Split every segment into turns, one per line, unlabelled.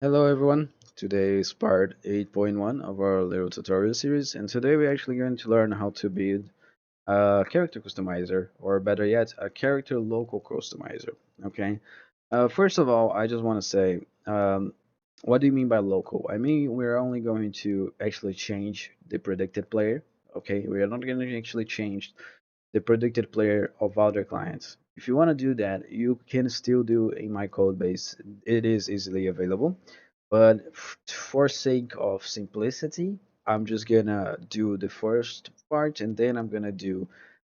Hello everyone, today is part 8.1 of our little tutorial series, and today we're actually going to learn how to build a character customizer, or better yet, a character local customizer. Okay, first of all, I just want to say, what do you mean by local? I mean we're only going to actually change the predicted player. Okay, we are not going to actually change the predicted player of other clients. If you want to do that, you can still do in my code base. It is easily available. But for sake of simplicity, I'm just gonna do the first part and then I'm gonna do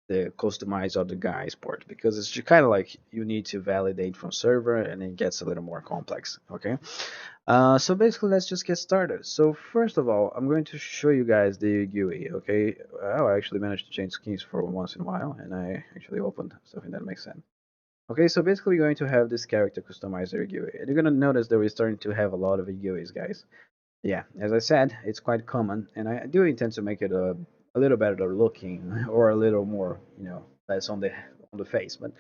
the customize other guys part because it's just kind of like you need to validate from server and it gets a little more complex. Okay. So basically, let's just get started. So first of all, I'm going to show you guys the GUI. Okay. I actually managed to change skins for once in a while, and I actually opened something that makes sense. Okay, so basically we're going to have this character customizer GUI. And you're going to notice that we're starting to have a lot of GUIs, guys. Yeah, as I said, it's quite common, and I do intend to make it a little better looking or a little more, less on the face. But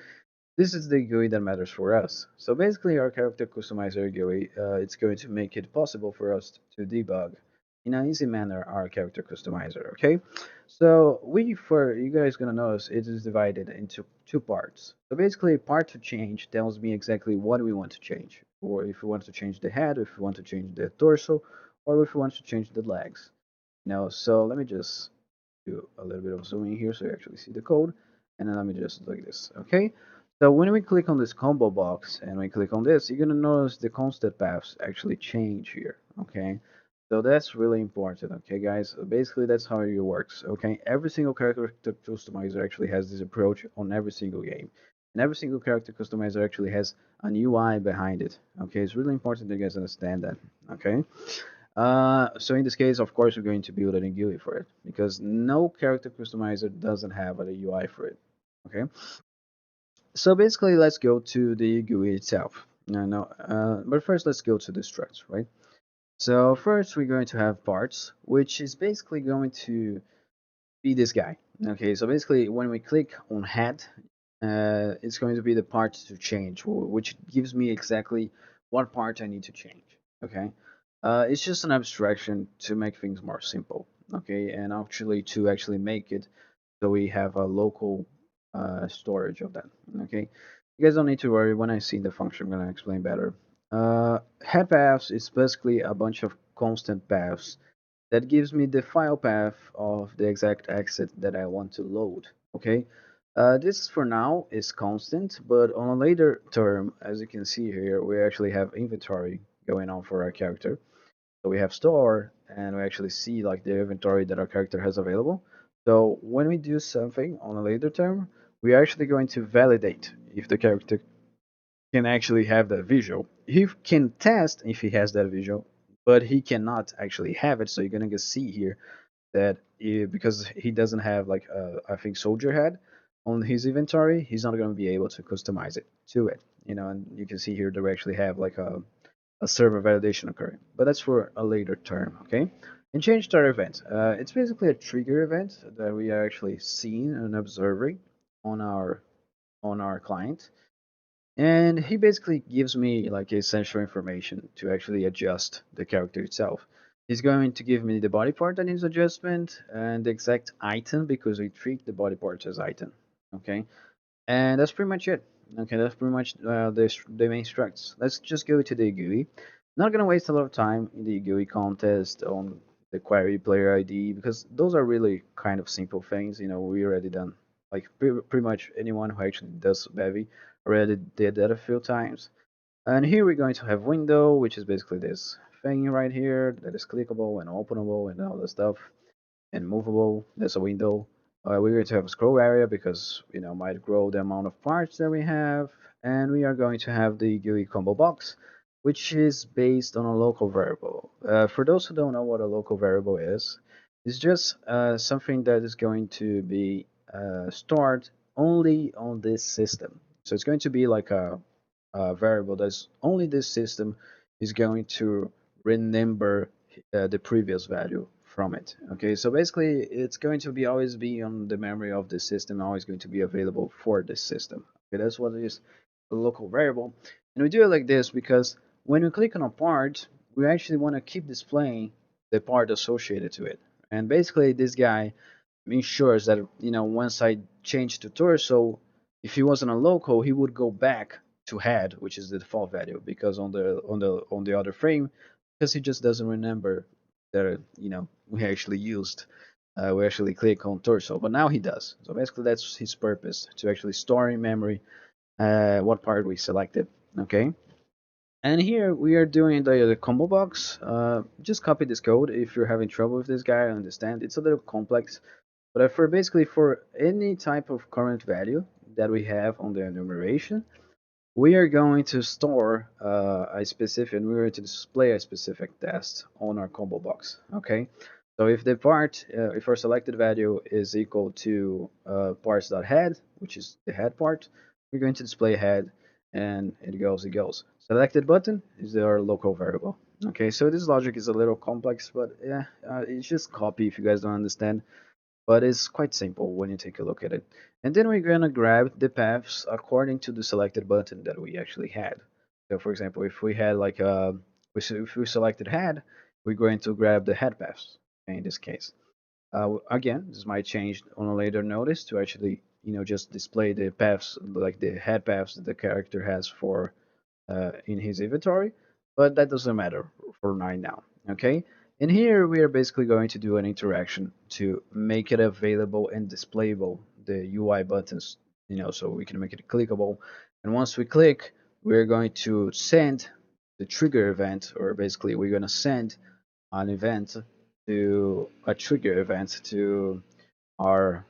this is the GUI that matters for us. So basically, our character customizer GUI, it's going to make it possible for us to debug in an easy manner our character customizer. Okay, so for you guys gonna notice it is divided into two parts. So basically, part to change tells me exactly what we want to change, or if we want to change the head, if we want to change the torso, or if we want to change the legs. So let me just do a little bit of zooming here so you actually see the code. And then let me just like this, okay? So when we click on this combo box and we click on this, you're gonna notice the constant paths actually change here, okay? So that's really important, okay, guys? So basically, that's how it works, okay? Every single character customizer actually has this approach on every single game. And every single character customizer actually has an UI behind it, okay? It's really important that you guys understand that, okay? So in this case, of course, we're going to build an GUI for it because no character customizer doesn't have a UI for it. Okay. So basically, let's go to the GUI itself. But first, let's go to the structs, right? So first, we're going to have parts, which is basically going to be this guy. Okay. So basically, when we click on head, it's going to be the part to change, which gives me exactly what part I need to change. Okay, it's just an abstraction to make things more simple. Okay, and actually to actually make it so we have a local storage of that. Okay, you guys don't need to worry. When I see the function, I'm gonna explain better. Head paths is basically a bunch of constant paths that gives me the file path of the exact exit that I want to load. Okay, this for now is constant, but on a later term, as you can see here, we actually have inventory going on for our character. So we have store, and we actually see like the inventory that our character has available. So when we do something on a later term, we are actually going to validate if the character can actually have that visual. He can test if he has that visual, but he cannot actually have it. So you're gonna see here that because he doesn't have like I think soldier head on his inventory, he's not gonna be able to customize it to it. And you can see here that we actually have like a server validation occurring, but that's for a later term, okay? And change star event. It's basically a trigger event that we are actually seeing and observing on our client, and he basically gives me like essential information to actually adjust the character itself. He's going to give me the body part that needs adjustment and the exact item because we treat the body parts as item. Okay, and that's pretty much it. Okay, that's pretty much the main structs. Let's just go to the GUI. Not gonna waste a lot of time in the GUI contest on the query player ID because those are really kind of simple things. We already done like pretty much anyone who actually does Bevy already did that a few times. And here we're going to have window, which is basically this thing right here that is clickable and openable and all that stuff and movable. There's a window. We're going to have a scroll area because might grow the amount of parts that we have, and we are going to have the GUI combo box, which is based on a local variable. For those who don't know what a local variable is, it's just something that is going to be stored only on this system. So it's going to be like a variable that's only this system is going to remember the previous value from it. Okay, so basically it's going to be always be on the memory of the system, always going to be available for this system. Okay, that's what it is, a local variable. And we do it like this because when we click on a part, we actually want to keep displaying the part associated to it. And basically, this guy ensures that once I change to torso, if he wasn't a local, he would go back to head, which is the default value, because on the other frame, because he just doesn't remember that we actually used we actually click on torso, but now he does. So basically, that's his purpose, to actually store in memory what part we selected. Okay. And here we are doing the combo box. Just copy this code if you're having trouble with this guy. I understand it's a little complex, but for basically for any type of current value that we have on the enumeration, we are going to store a specific, and we're going to display a specific test on our combo box. Okay, so if the part, if our selected value is equal to parts.head, which is the head part, we're going to display head, and it goes. Selected button is our local variable. Okay, so this logic is a little complex, but yeah, it's just copy if you guys don't understand, but it's quite simple when you take a look at it. And then we're gonna grab the paths according to the selected button that we actually had. So for example, if we had like if we selected head, we're going to grab the head paths in this case. Again, this might change on a later notice to actually just display the paths, like the head paths that the character has for in his inventory, but that doesn't matter for right now. Okay, and here we are basically going to do an interaction to make it available and displayable, the UI buttons, so we can make it clickable. And once we click, we're going to send the trigger event, or basically we're going to send an event to a trigger event to our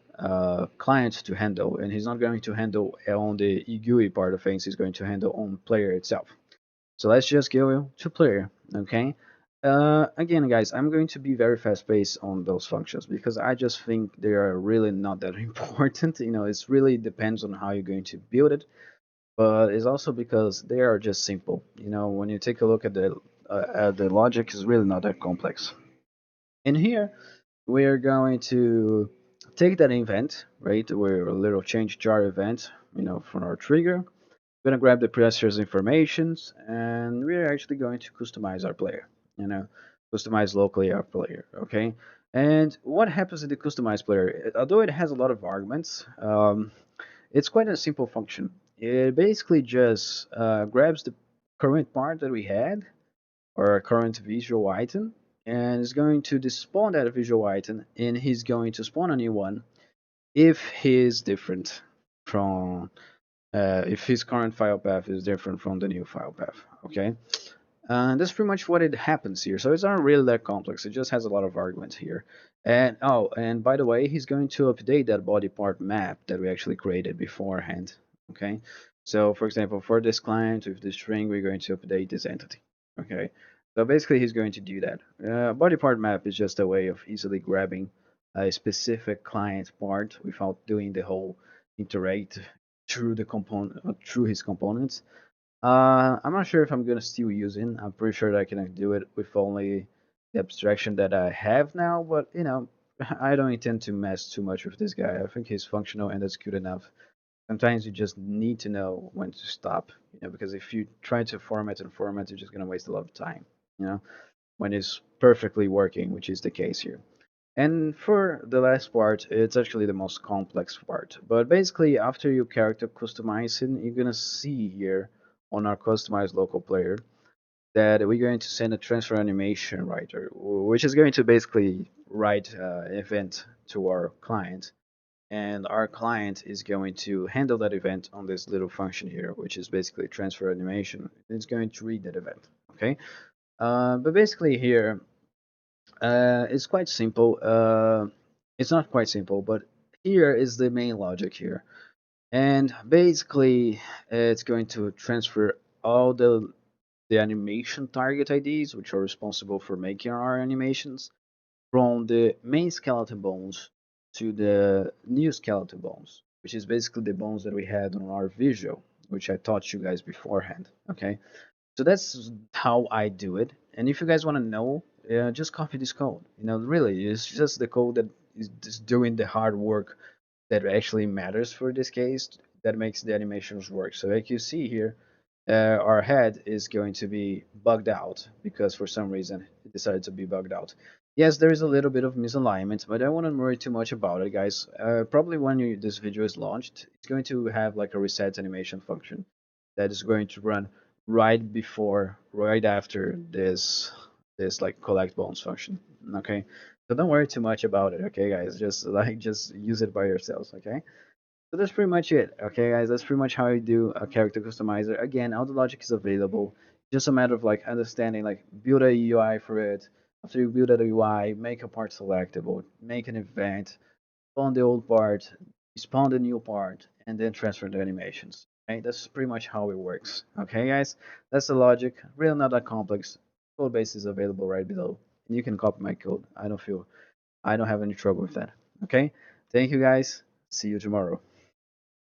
client to handle, and he's not going to handle on the egui part of things. He's going to handle on player itself. So let's just go to player. Okay. Again, guys, I'm going to be very fast paced on those functions because I just think they are really not that important. It's really depends on how you're going to build it, but it's also because they are just simple. When you take a look at the logic, is really not that complex. In here, we're going to take that event, right? We're a little change jar event, from our trigger. We're gonna grab the processor's informations, and we're actually going to customize our player. You know, customize locally our player. Okay. And what happens in the customized player? Although it has a lot of arguments, it's quite a simple function. It basically just grabs the current part that we had, or a current visual item, and is going to despawn that visual item, and he's going to spawn a new one if he is different from if his current file path is different from the new file path. Okay, and that's pretty much what it happens here. So it's not really that complex. It just has a lot of arguments here. And oh, and by the way, he's going to update that body part map that we actually created beforehand. Okay, so for example, for this client with this string, we're going to update this entity. Okay, so basically he's going to do that. Body part map is just a way of easily grabbing a specific client part without doing the whole interact through the component through his components. I'm not sure if I'm gonna still use it. I'm pretty sure that I can do it with only the abstraction that I have now, but I don't intend to mess too much with this guy. I think he's functional and that's good enough. Sometimes you just need to know when to stop, because if you try to format and format, you're just gonna waste a lot of time, when it's perfectly working, which is the case here. And for the last part, it's actually the most complex part. But basically, after you character customizing, you're gonna see here on our customized local player that we're going to send a transfer animation writer, which is going to basically write an event to our client. And our client is going to handle that event on this little function here, which is basically transfer animation. It's going to read that event. Okay. But basically here, it's quite simple. It's not quite simple, but here is the main logic here. And basically, it's going to transfer all the animation target IDs, which are responsible for making our animations, from the main skeleton bones to the new skeleton bones, which is basically the bones that we had on our visual, which I taught you guys beforehand. Okay, so that's how I do it. And if you guys want to know, just copy this code. Really, it's just the code that is just doing the hard work that actually matters for this case, that makes the animations work. So like you see here, our head is going to be bugged out because for some reason it decided to be bugged out. Yes, there is a little bit of misalignment, but I don't want to worry too much about it, guys. Probably when this video is launched, it's going to have like a reset animation function that is going to run right after this like collect bones function. Okay, so don't worry too much about it. Okay, guys, just use it by yourselves. Okay. So that's pretty much it. Okay, guys, that's pretty much how you do a character customizer. Again, all the logic is available. Just a matter of like understanding, like build a UI for it. After you build a UI, make a part selectable, make an event, spawn the old part, spawn the new part, and then transfer the animations. Okay, that's pretty much how it works. Okay, guys, that's the logic. Really not that complex. Code base is available right below, and you can copy my code. I don't have any trouble with that. Okay, thank you guys. See you tomorrow.